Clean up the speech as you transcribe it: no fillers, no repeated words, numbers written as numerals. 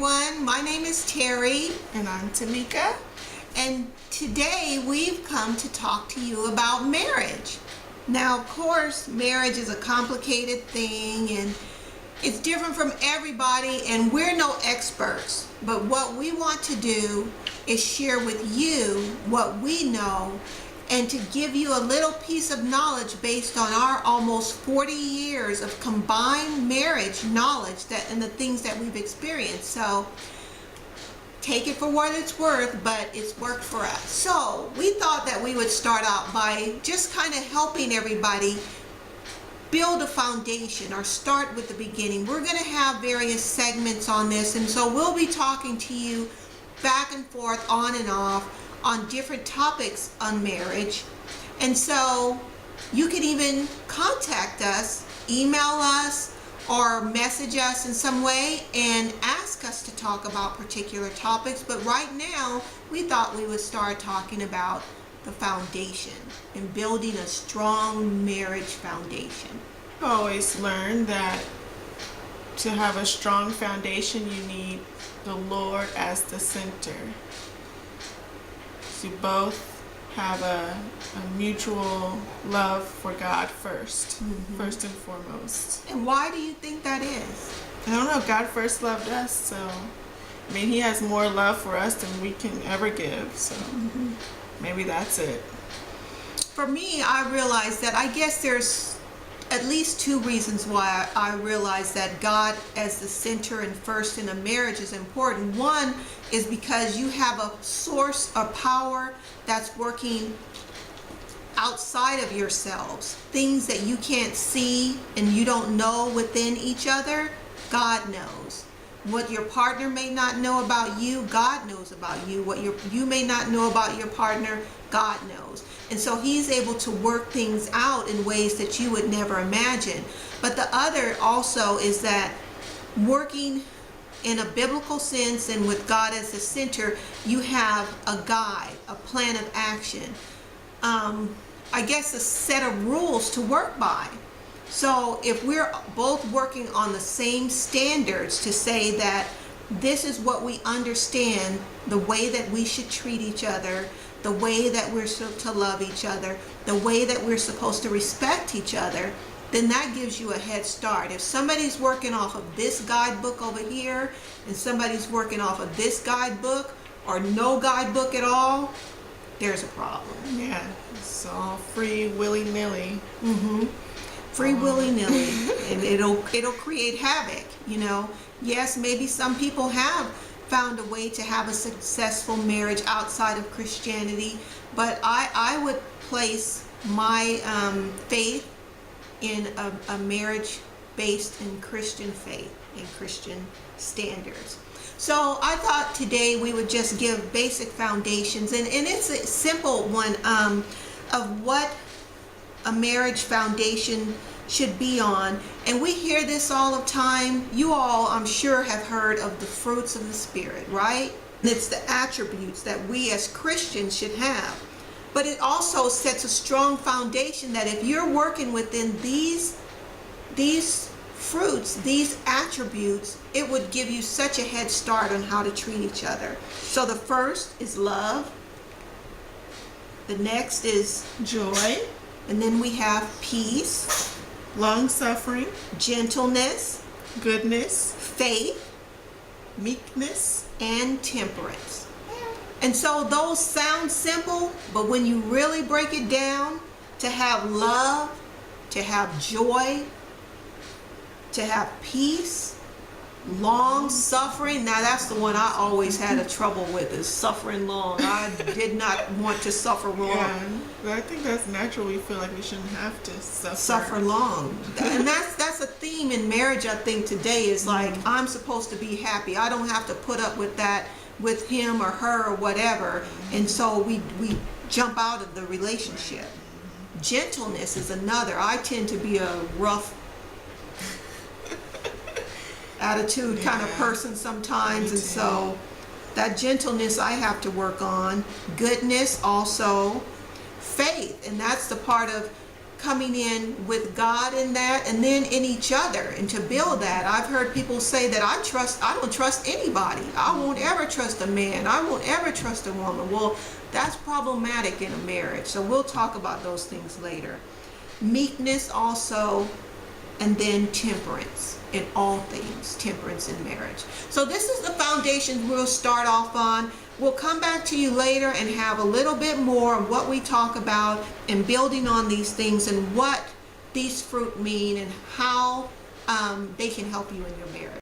everyone. My name is Terry, And I'm Tamika. and today we've come to talk to you about marriage. Now, of course, marriage is a complicated thing and it's different from everybody, and we're no experts. But what we want to do is share with you what we know and to give you a little piece of knowledge based on our almost 40 years of combined marriage knowledge and the things that we've experienced. So take it for what it's worth, but it's worked for us. So we thought that we would start out by just kind of helping everybody build a foundation or start with the beginning. We're going to have various segments on this, and so we'll be talking to you back and forth, on and off, on different topics on marriage. And so you can even contact us, email us, or message us in some way and ask us to talk about particular topics. But right now, we thought we would start talking about the foundation and building a strong marriage foundation. I've always learned that to have a strong foundation, you need the Lord as the center. So you both have a mutual love for God first and foremost. And why do you think that is? I don't know, God first loved us, so I mean, He has more love for us than we can ever give, so maybe that's it. For me, I realized that I guess there's at least two reasons why I realize that God as the center and first in a marriage is important. One is because you have a source of power that's working outside of yourselves, things that you can't see and you don't know within each other. God knows. What your partner may not know about you, God knows about you. What you may not know about your partner, God knows. And so He's able to work things out in ways that you would never imagine. But the other also is that working in a biblical sense and with God as the center, you have a guide, a plan of action. I guess a set of rules to work by. So if we're both working on the same standards to say that this is what we understand, the way that we should treat each other, the way that we're to love each other, the way that we're supposed to respect each other, then that gives you a head start. If somebody's working off of this guidebook over here and somebody's working off of this guidebook or no guidebook at all, there's a problem. Yeah, it's all free willy-nilly. Free willy-nilly, and it'll create havoc, you know. Yes, maybe some people have found a way to have a successful marriage outside of Christianity, but I would place my faith in a marriage based in Christian faith and Christian standards. So I thought today we would just give basic foundations, and it's a simple one of what a marriage foundation should be on. And we hear this all the time. You all, I'm sure, have heard of the fruits of the Spirit, right? And it's the attributes that we as Christians should have. But it also sets a strong foundation that if you're working within these fruits, these attributes, it would give you such a head start on how to treat each other. So the first is love. The next is Joy, and then we have peace, long-suffering, gentleness, goodness, faith, meekness. and temperance. And so those sound simple, but when you really break it down, to have love, to have joy, to have peace, long suffering. Now that's the one I always had a trouble with, is suffering long. I did not want to suffer long. Yeah, but I think that's natural. We feel like we shouldn't have to Suffer long. And that's a theme in marriage, I think, today, is like, I'm supposed to be happy. I don't have to put up with that with him or her or whatever. And so we jump out of the relationship. Gentleness is another. I tend to be a rough attitude kind of person sometimes, and so that gentleness I have to work on. Goodness also. Faith, and that's the part of coming in with God in that, and then in each other, and to build that. I've heard people say that I don't trust anybody. I won't ever trust a man. I won't ever trust a woman. Well, that's problematic in a marriage. So we'll talk about those things later. Meekness also, and then temperance in all things, temperance in marriage. So this is the foundation we'll start off on. We'll come back to you later and have a little bit more of what we talk about and building on these things and what these fruit mean and how they can help you in your marriage.